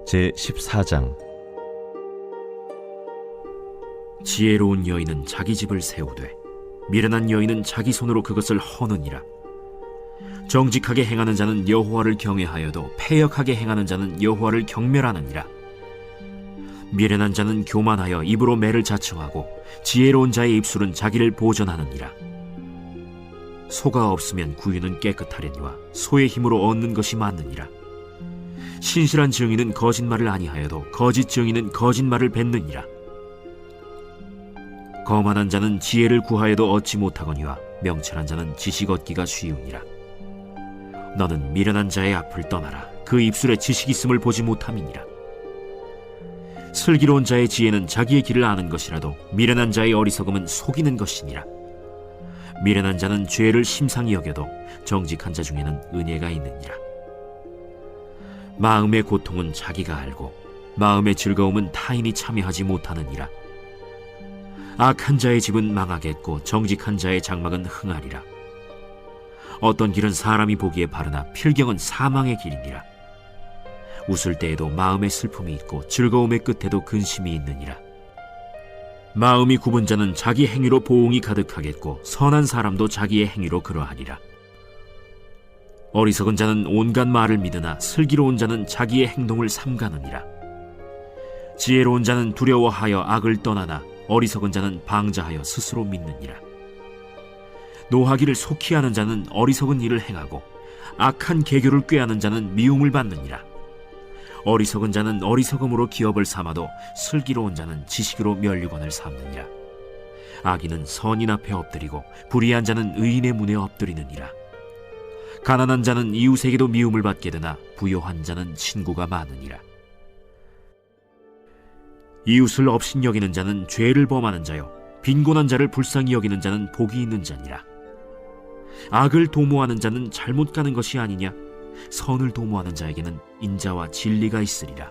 제14장. 지혜로운 여인은 자기 집을 세우되 미련한 여인은 자기 손으로 그것을 허느니라. 정직하게 행하는 자는 여호와를 경외하여도 패역하게 행하는 자는 여호와를 경멸하느니라. 미련한 자는 교만하여 입으로 매를 자청하고 지혜로운 자의 입술은 자기를 보전하느니라. 소가 없으면 구유는 깨끗하려니와 소의 힘으로 얻는 것이 많느니라. 신실한 증인은 거짓말을 아니하여도 거짓 증인은 거짓말을 뱉느니라. 거만한 자는 지혜를 구하여도 얻지 못하거니와 명철한 자는 지식 얻기가 쉬우니라. 너는 미련한 자의 앞을 떠나라. 그 입술에 지식 있음을 보지 못함이니라. 슬기로운 자의 지혜는 자기의 길을 아는 것이라도 미련한 자의 어리석음은 속이는 것이니라. 미련한 자는 죄를 심상히 여겨도 정직한 자 중에는 은혜가 있느니라. 마음의 고통은 자기가 알고 마음의 즐거움은 타인이 참여하지 못하느니라. 악한 자의 집은 망하겠고 정직한 자의 장막은 흥하리라. 어떤 길은 사람이 보기에 바르나 필경은 사망의 길이니라. 웃을 때에도 마음의 슬픔이 있고 즐거움의 끝에도 근심이 있느니라. 마음이 굽은 자는 자기 행위로 보응이 가득하겠고 선한 사람도 자기의 행위로 그러하리라. 어리석은 자는 온갖 말을 믿으나 슬기로운 자는 자기의 행동을 삼가느니라. 지혜로운 자는 두려워하여 악을 떠나나 어리석은 자는 방자하여 스스로 믿느니라. 노하기를 속히 하는 자는 어리석은 일을 행하고 악한 계교를 꾀하는 자는 미움을 받느니라. 어리석은 자는 어리석음으로 기업을 삼아도 슬기로운 자는 지식으로 면류관을 삼느니라. 악인은 선인 앞에 엎드리고 불의한 자는 의인의 문에 엎드리느니라. 가난한 자는 이웃에게도 미움을 받게 되나 부요한 자는 친구가 많으니라. 이웃을 업신여기는 자는 죄를 범하는 자요 빈곤한 자를 불쌍히 여기는 자는 복이 있는 자니라. 악을 도모하는 자는 잘못 가는 것이 아니냐? 선을 도모하는 자에게는 인자와 진리가 있으리라.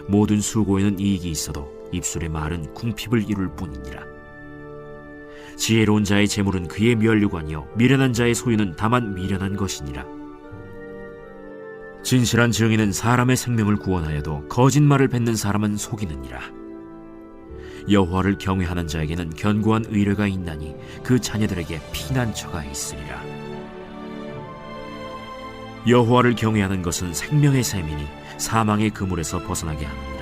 모든 수고에는 이익이 있어도 입술의 말은 궁핍을 이룰 뿐이니라. 지혜로운 자의 재물은 그의 면류관이요 미련한 자의 소유는 다만 미련한 것이니라. 진실한 증인은 사람의 생명을 구원하여도 거짓말을 뱉는 사람은 속이느니라. 여호와를 경외하는 자에게는 견고한 의뢰가 있나니 그 자녀들에게 피난처가 있으리라. 여호와를 경외하는 것은 생명의 샘이니 사망의 그물에서 벗어나게 하느니라.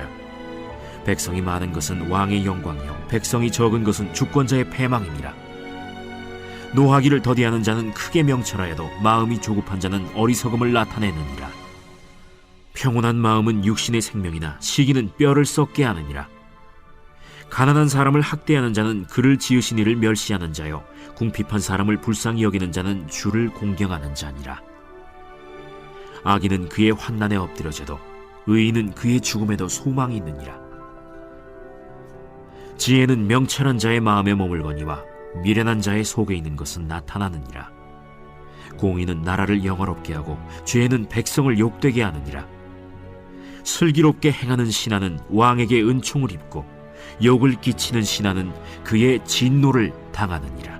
백성이 많은 것은 왕의 영광이요 백성이 적은 것은 주권자의 패망이니라. 노하기를 더디하는 자는 크게 명철하여도 마음이 조급한 자는 어리석음을 나타내느니라. 평온한 마음은 육신의 생명이나 시기는 뼈를 썩게 하느니라. 가난한 사람을 학대하는 자는 그를 지으신 이를 멸시하는 자요 궁핍한 사람을 불쌍히 여기는 자는 주를 공경하는 자니라. 악인은 그의 환난에 엎드려져도 의인은 그의 죽음에도 소망이 있느니라. 지혜는 명철한 자의 마음에 머물거니와 미련한 자의 속에 있는 것은 나타나느니라. 공의는 나라를 영화롭게 하고 죄는 백성을 욕되게 하느니라. 슬기롭게 행하는 신하는 왕에게 은총을 입고 욕을 끼치는 신하는 그의 진노를 당하느니라.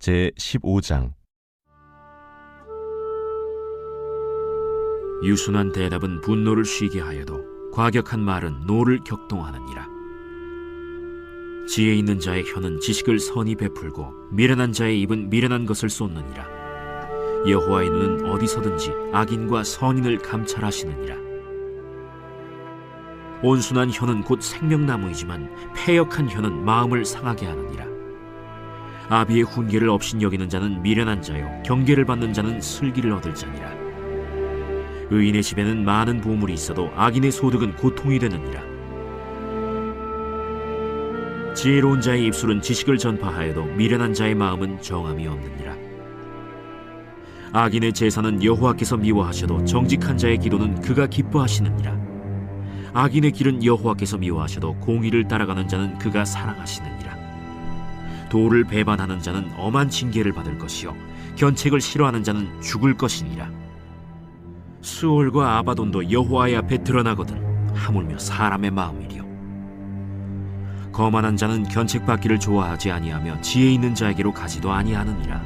제15장. 유순한 대답은 분노를 쉬게 하여도 과격한 말은 노를 격동하느니라. 지혜 있는 자의 혀는 지식을 선히 베풀고 미련한 자의 입은 미련한 것을 쏟느니라. 여호와의 눈은 어디서든지 악인과 선인을 감찰하시느니라. 온순한 혀는 곧 생명나무이지만 패역한 혀는 마음을 상하게 하느니라. 아비의 훈계를 업신여기는 자는 미련한 자요 경계를 받는 자는 슬기를 얻을 자니라. 의인의 집에는 많은 보물이 있어도 악인의 소득은 고통이 되느니라. 지혜로운 자의 입술은 지식을 전파하여도 미련한 자의 마음은 정함이 없느니라. 악인의 제사는 여호와께서 미워하셔도 정직한 자의 기도는 그가 기뻐하시느니라. 악인의 길은 여호와께서 미워하셔도 공의를 따라가는 자는 그가 사랑하시느니라. 도를 배반하는 자는 엄한 징계를 받을 것이요 견책을 싫어하는 자는 죽을 것이니라. 수올과 아바돈도 여호와의 앞에 드러나거든 하물며 사람의 마음이리요. 거만한 자는 견책받기를 좋아하지 아니하며 지혜 있는 자에게로 가지도 아니하느니라.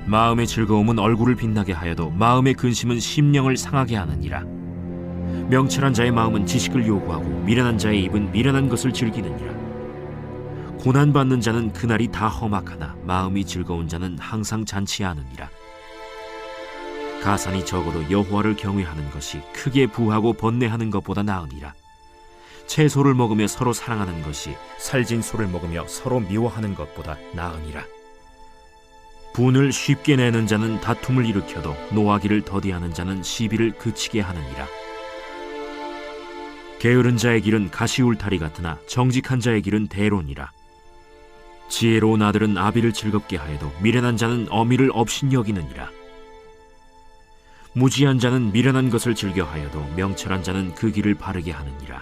마음의 즐거움은 얼굴을 빛나게 하여도 마음의 근심은 심령을 상하게 하느니라. 명철한 자의 마음은 지식을 요구하고 미련한 자의 입은 미련한 것을 즐기느니라. 고난받는 자는 그날이 다 험악하나 마음이 즐거운 자는 항상 잔치하느니라. 가산이 적어도 여호와를 경외하는 것이 크게 부하고 번뇌하는 것보다 나으니라. 채소를 먹으며 서로 사랑하는 것이 살진 소를 먹으며 서로 미워하는 것보다 나으니라. 분을 쉽게 내는 자는 다툼을 일으켜도 노하기를 더디하는 자는 시비를 그치게 하느니라. 게으른 자의 길은 가시울타리 같으나 정직한 자의 길은 대론이라. 지혜로운 아들은 아비를 즐겁게 하여도 미련한 자는 어미를 업신여기느니라. 무지한 자는 미련한 것을 즐겨하여도 명철한 자는 그 길을 바르게 하느니라.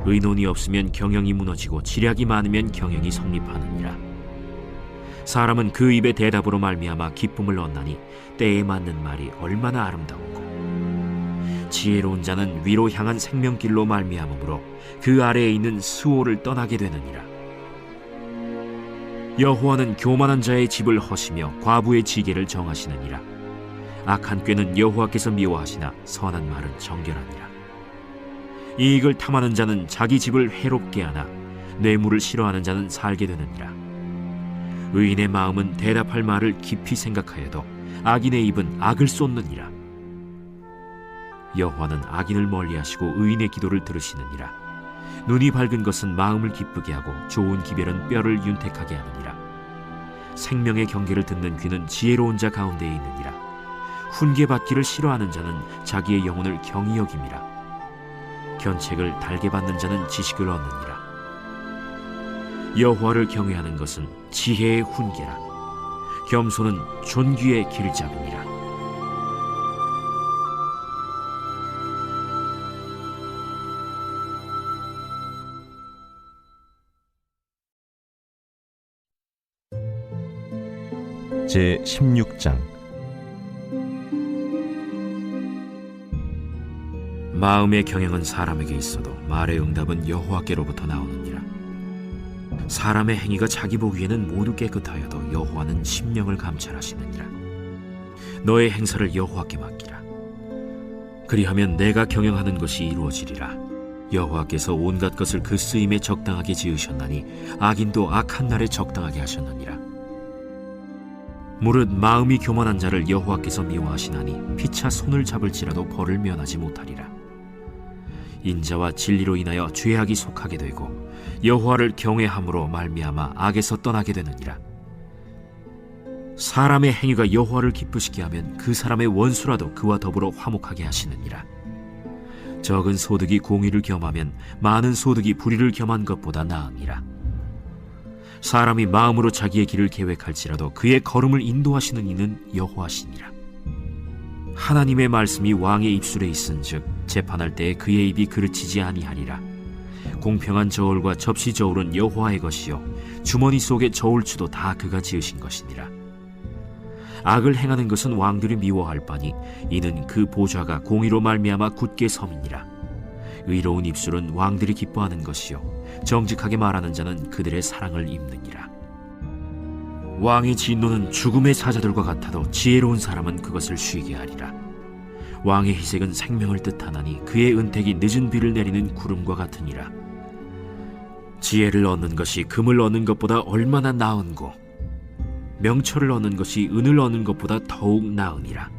의논이 없으면 경영이 무너지고 지략이 많으면 경영이 성립하느니라. 사람은 그 입의 대답으로 말미암아 기쁨을 얻나니 때에 맞는 말이 얼마나 아름다운고. 지혜로운 자는 위로 향한 생명길로 말미암으므로 그 아래에 있는 스오를 떠나게 되느니라. 여호와는 교만한 자의 집을 허시며 과부의 지게를 정하시느니라. 악한 꾀는 여호와께서 미워하시나 선한 말은 정결하니라. 이익을 탐하는 자는 자기 집을 해롭게 하나 뇌물을 싫어하는 자는 살게 되느니라. 의인의 마음은 대답할 말을 깊이 생각하여도 악인의 입은 악을 쏟느니라. 여호와는 악인을 멀리하시고 의인의 기도를 들으시느니라. 눈이 밝은 것은 마음을 기쁘게 하고 좋은 기별은 뼈를 윤택하게 하느니라. 생명의 경계를 듣는 귀는 지혜로운 자 가운데에 있느니라. 훈계받기를 싫어하는 자는 자기의 영혼을 경히 여김이라. 견책을 달게 받는 자는 지식을 얻느니라. 여호와를 경외하는 것은 지혜의 훈계라. 겸손은 존귀의 길잡이니라. 제 16장. 마음의 경영은 사람에게 있어도 말의 응답은 여호와께로부터 나오느니라. 사람의 행위가 자기 보기에는 모두 깨끗하여도 여호와는 심령을 감찰하시느니라. 너의 행사를 여호와께 맡기라. 그리하면 내가 경영하는 것이 이루어지리라. 여호와께서 온갖 것을 그 쓰임에 적당하게 지으셨나니 악인도 악한 날에 적당하게 하셨느니라. 무릇 마음이 교만한 자를 여호와께서 미워하시나니 피차 손을 잡을지라도 벌을 면하지 못하리라. 인자와 진리로 인하여 죄악이 속하게 되고 여호와를 경외함으로 말미암아 악에서 떠나게 되느니라. 사람의 행위가 여호와를 기쁘시게 하면 그 사람의 원수라도 그와 더불어 화목하게 하시느니라. 적은 소득이 공의를 겸하면 많은 소득이 불의를 겸한 것보다 나으니라. 사람이 마음으로 자기의 길을 계획할지라도 그의 걸음을 인도하시는 이는 여호와시니라. 하나님의 말씀이 왕의 입술에 있은즉 재판할 때에 그의 입이 그르치지 아니하리라. 공평한 저울과 접시 저울은 여호와의 것이요 주머니 속의 저울추도 다 그가 지으신 것이니라. 악을 행하는 것은 왕들이 미워할 바니 이는 그 보좌가 공의로 말미암아 굳게 섬이니라. 의로운 입술은 왕들이 기뻐하는 것이요 정직하게 말하는 자는 그들의 사랑을 입느니라. 왕의 진노는 죽음의 사자들과 같아도 지혜로운 사람은 그것을 쉬게 하리라. 왕의 희색은 생명을 뜻하나니 그의 은택이 늦은 비를 내리는 구름과 같으니라. 지혜를 얻는 것이 금을 얻는 것보다 얼마나 나은고 명철을 얻는 것이 은을 얻는 것보다 더욱 나으니라.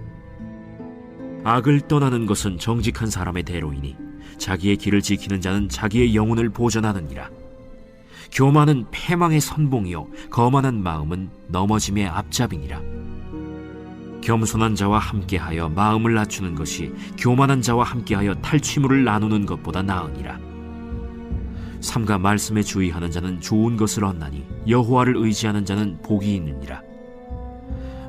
악을 떠나는 것은 정직한 사람의 대로이니 자기의 길을 지키는 자는 자기의 영혼을 보전하느니라. 교만은 패망의 선봉이요 거만한 마음은 넘어짐의 앞잡이니라. 겸손한 자와 함께하여 마음을 낮추는 것이 교만한 자와 함께하여 탈취물을 나누는 것보다 나으니라. 삼가 말씀에 주의하는 자는 좋은 것을 얻나니 여호와를 의지하는 자는 복이 있느니라.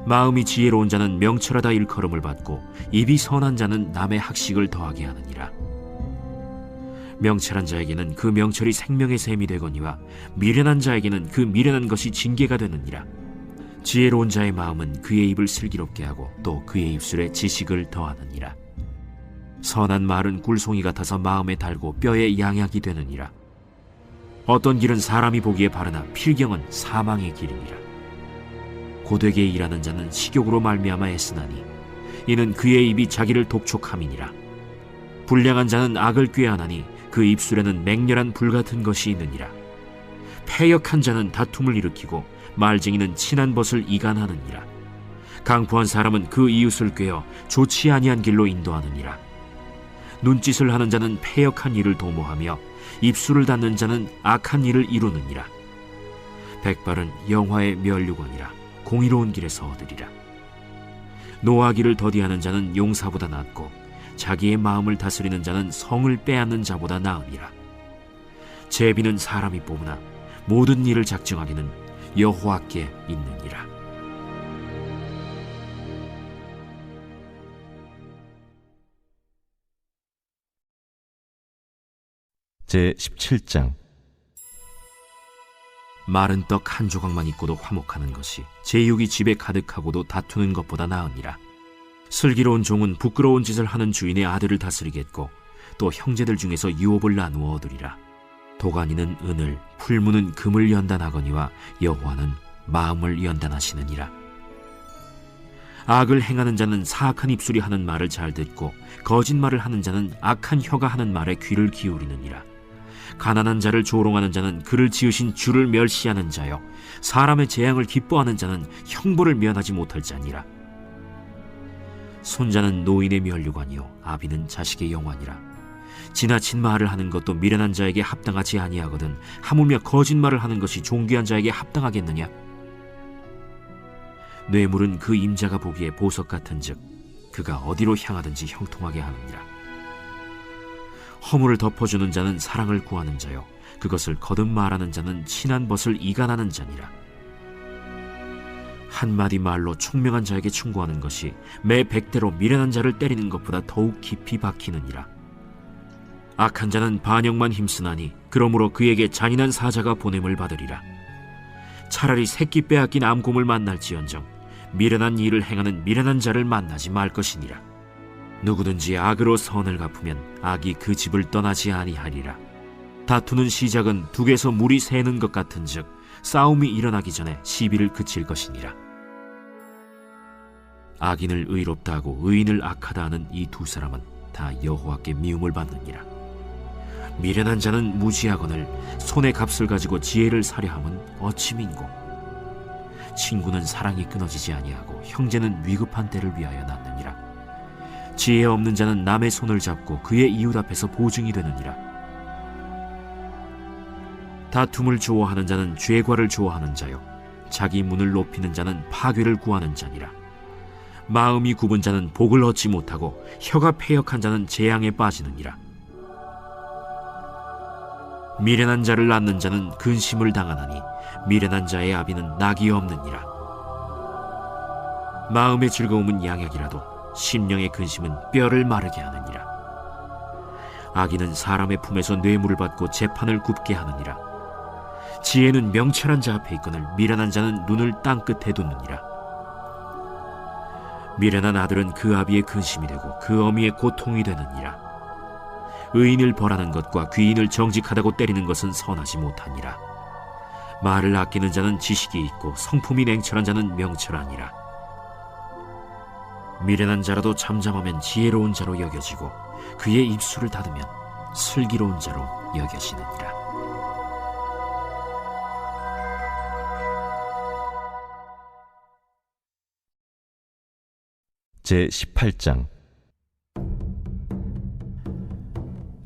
마음이 지혜로운 자는 명철하다 일컬음을 받고 입이 선한 자는 남의 학식을 더하게 하느니라. 명철한 자에게는 그 명철이 생명의 샘이 되거니와 미련한 자에게는 그 미련한 것이 징계가 되느니라. 지혜로운 자의 마음은 그의 입을 슬기롭게 하고 또 그의 입술에 지식을 더하느니라. 선한 말은 꿀송이 같아서 마음에 달고 뼈에 양약이 되느니라. 어떤 길은 사람이 보기에 바르나 필경은 사망의 길이니라. 고되게 일하는 자는 식욕으로 말미암아 애쓰나니 이는 그의 입이 자기를 독촉함이니라. 불량한 자는 악을 꾀하나니 그 입술에는 맹렬한 불 같은 것이 있느니라. 패역한 자는 다툼을 일으키고 말쟁이는 친한 벗을 이간하느니라. 강포한 사람은 그 이웃을 꾀어 좋지 아니한 길로 인도하느니라. 눈짓을 하는 자는 패역한 일을 도모하며 입술을 닫는 자는 악한 일을 이루느니라. 백발은 영화의 면류관이라 공의로운 길에서 얻으리라. 노하기를 더디하는 자는 용사보다 낫고 자기의 마음을 다스리는 자는 성을 빼앗는 자보다 나으니라. 제비는 사람이 뽑으나 모든 일을 작정하기는 여호와께 있느니라. 제 17장. 마른 떡 한 조각만 있고도 화목하는 것이 제육이 집에 가득하고도 다투는 것보다 나으니라. 슬기로운 종은 부끄러운 짓을 하는 주인의 아들을 다스리겠고 또 형제들 중에서 유업을 나누어 얻으리라. 도가니는 은을, 풀무는 금을 연단하거니와 여호와는 마음을 연단하시느니라. 악을 행하는 자는 사악한 입술이 하는 말을 잘 듣고 거짓말을 하는 자는 악한 혀가 하는 말에 귀를 기울이느니라. 가난한 자를 조롱하는 자는 그를 지으신 주를 멸시하는 자요 사람의 재앙을 기뻐하는 자는 형벌을 면하지 못할 자니라. 손자는 노인의 면류관이요 아비는 자식의 영화니라. 지나친 말을 하는 것도 미련한 자에게 합당하지 아니하거든 하물며 거짓말을 하는 것이 존귀한 자에게 합당하겠느냐. 뇌물은 그 임자가 보기에 보석 같은즉 그가 어디로 향하든지 형통하게 하느니라. 허물을 덮어주는 자는 사랑을 구하는 자요 그것을 거듭 말하는 자는 친한 벗을 이간하는 자니라. 한마디 말로 총명한 자에게 충고하는 것이 매 100대로 미련한 자를 때리는 것보다 더욱 깊이 박히느니라. 악한 자는 반역만 힘쓰나니 그러므로 그에게 잔인한 사자가 보냄을 받으리라. 차라리 새끼 빼앗긴 암곰을 만날지언정 미련한 일을 행하는 미련한 자를 만나지 말 것이니라. 누구든지 악으로 선을 갚으면 악이 그 집을 떠나지 아니하리라. 다투는 시작은 둑에서 물이 새는 것 같은즉 싸움이 일어나기 전에 시비를 그칠 것이니라. 악인을 의롭다 하고 의인을 악하다 하는 이 두 사람은 다 여호와께 미움을 받느니라. 미련한 자는 무지하거늘 손의 값을 가지고 지혜를 사려 함은 어찌 민고. 친구는 사랑이 끊어지지 아니하고 형제는 위급한 때를 위하여 낳느니라. 지혜 없는 자는 남의 손을 잡고 그의 이웃 앞에서 보증이 되느니라. 다툼을 좋아하는 자는 죄과를 좋아하는 자요 자기 문을 높이는 자는 파괴를 구하는 자니라. 마음이 굽은 자는 복을 얻지 못하고 혀가 패역한 자는 재앙에 빠지느니라. 미련한 자를 낳는 자는 근심을 당하나니 미련한 자의 아비는 낙이 없느니라. 마음의 즐거움은 양약이라도 심령의 근심은 뼈를 마르게 하느니라. 악인은 사람의 품에서 뇌물을 받고 재판을 굽게 하느니라. 지혜는 명철한 자 앞에 있거늘 미련한 자는 눈을 땅끝에 두느니라. 미련한 아들은 그 아비의 근심이 되고 그 어미의 고통이 되느니라. 의인을 벌하는 것과 귀인을 정직하다고 때리는 것은 선하지 못하니라. 말을 아끼는 자는 지식이 있고 성품이 냉철한 자는 명철하니라. 미련한 자라도 잠잠하면 지혜로운 자로 여겨지고 그의 입술을 닫으면 슬기로운 자로 여겨지느니라. 제 18장.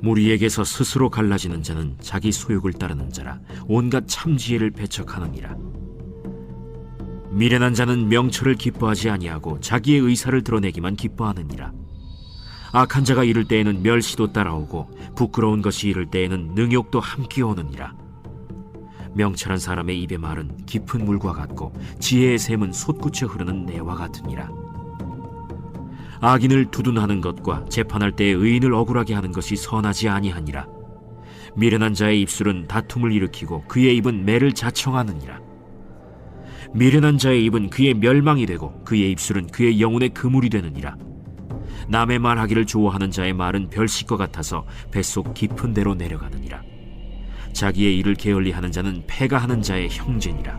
무리에게서 스스로 갈라지는 자는 자기 소욕을 따르는 자라 온갖 참지혜를 배척하느니라. 미련한 자는 명철을 기뻐하지 아니하고 자기의 의사를 드러내기만 기뻐하느니라. 악한 자가 이를 때에는 멸시도 따라오고 부끄러운 것이 이를 때에는 능욕도 함께 오느니라. 명철한 사람의 입의 말은 깊은 물과 같고 지혜의 샘은 솟구쳐 흐르는 내와 같으니라. 악인을 두둔하는 것과 재판할 때에 의인을 억울하게 하는 것이 선하지 아니하니라. 미련한 자의 입술은 다툼을 일으키고 그의 입은 매를 자청하느니라. 미련한 자의 입은 그의 멸망이 되고 그의 입술은 그의 영혼의 그물이 되느니라. 남의 말하기를 좋아하는 자의 말은 별식과 같아서 뱃속 깊은 데로 내려가느니라. 자기의 일을 게을리하는 자는 패가 하는 자의 형제니라.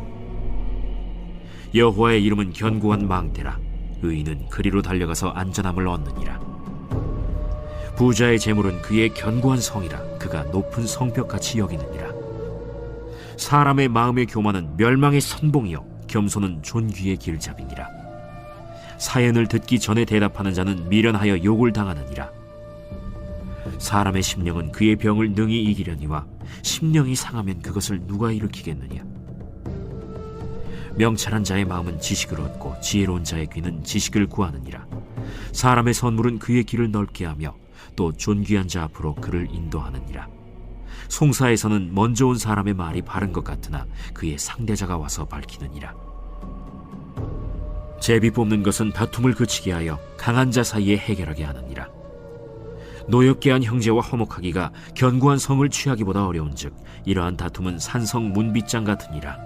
여호와의 이름은 견고한 망대라. 의인은 그리로 달려가서 안전함을 얻느니라. 부자의 재물은 그의 견고한 성이라. 그가 높은 성벽같이 여기느니라. 사람의 마음의 교만은 멸망의 선봉이요 겸손은 존귀의 길잡이니라. 사연을 듣기 전에 대답하는 자는 미련하여 욕을 당하느니라. 사람의 심령은 그의 병을 능히 이기려니와 심령이 상하면 그것을 누가 일으키겠느냐. 명철한 자의 마음은 지식을 얻고 지혜로운 자의 귀는 지식을 구하느니라. 사람의 선물은 그의 길을 넓게 하며 또 존귀한 자 앞으로 그를 인도하느니라. 송사에서는 먼저 온 사람의 말이 바른 것 같으나 그의 상대자가 와서 밝히느니라. 제비 뽑는 것은 다툼을 그치게 하여 강한 자 사이에 해결하게 하느니라. 노엽게 한 형제와 화목하기가 견고한 성을 취하기보다 어려운즉 이러한 다툼은 산성 문빗장 같으니라.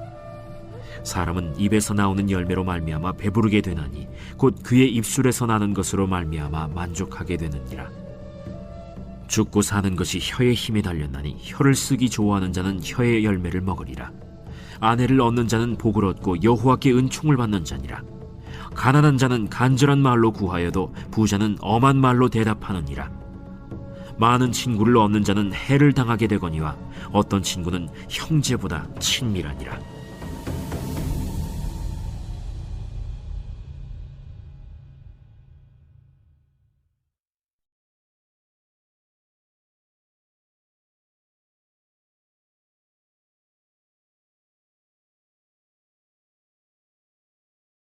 사람은 입에서 나오는 열매로 말미암아 배부르게 되나니 곧 그의 입술에서 나는 것으로 말미암아 만족하게 되느니라. 죽고 사는 것이 혀의 힘에 달렸나니 혀를 쓰기 좋아하는 자는 혀의 열매를 먹으리라. 아내를 얻는 자는 복을 얻고 여호와께 은총을 받는 자니라. 가난한 자는 간절한 말로 구하여도 부자는 엄한 말로 대답하느니라. 많은 친구를 얻는 자는 해를 당하게 되거니와 어떤 친구는 형제보다 친밀하니라.